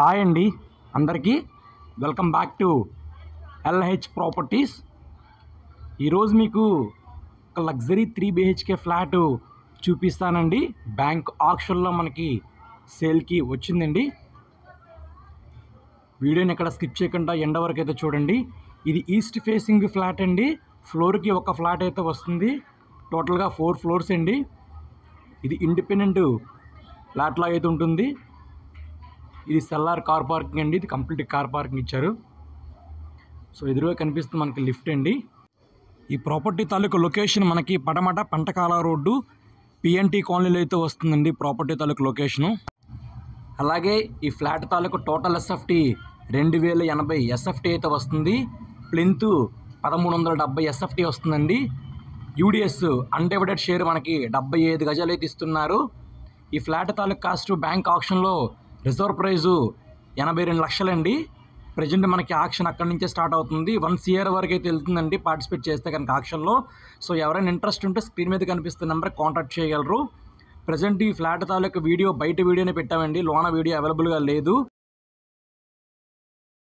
Hi అండి అందరికీ welcome back to LH properties. ఈరోజు మీకు ఒక లగ్జరీ 3 BHK ఫ్లాట్ చూపిస్తానండి. బ్యాంక్ ఆక్షన్లో మనకి సేల్కి వచ్చిందండి. వీడియోని ఎక్కడ స్కిప్ చేయకుండా ఎండ్ వరకు అయితే చూడండి. ఇది ఈస్ట్ ఫేసింగ్ ఫ్లాట్ అండి. ఫ్లోర్కి ఒక ఫ్లాట్ అయితే వస్తుంది. టోటల్గా 4 ఫ్లోర్స్ అండి. ఇది ఇండిపెండెంట్ ఫ్లాట్లో అయితే ఉంటుంది. ఇది సెల్లార్ కార్ పార్కింగ్ అండి. ఇది కంప్లీట్ కార్ పార్కింగ్ ఇచ్చారు. సో ఎదురుగా కనిపిస్తుంది మనకి లిఫ్ట్ అండి. ఈ ప్రాపర్టీ తాలూకు లొకేషన్ మనకి పడమట పంటకాల రోడ్డు PNT కాలనీలో అయితే వస్తుందండి ప్రాపర్టీ తాలూకు లొకేషను. అలాగే ఈ ఫ్లాట్ తాలూకు టోటల్ SFT 2080 SFT అయితే వస్తుంది. ప్లింత్ 1370 SFT వస్తుందండి. UDS అన్డివైడెడ్ షేర్ మనకి 75 గజాలు అయితే ఇస్తున్నారు. ఈ ఫ్లాట్ తాలూకు కాస్ట్ బ్యాంక్ ఆక్షన్లో రిజర్వ్ ప్రైజు 82 లక్షలండి. ప్రజెంట్ మనకి ఆక్షన్ అక్కడి నుంచే స్టార్ట్ అవుతుంది. 1 CR వరకు అయితే వెళ్తుందండి పార్టిసిపేట్ చేస్తే కనుక ఆక్షన్లో. సో ఎవరైనా ఇంట్రెస్ట్ ఉంటే స్క్రీన్ మీద కనిపిస్తున్న నెంబర్ కాంటాక్ట్ చేయగలరు. ప్రజెంట్ ఈ ఫ్లాట్ తాలూకు వీడియో బయట వీడియోనే పెట్టామండి, లోన వీడియో అవైలబుల్గా లేదు.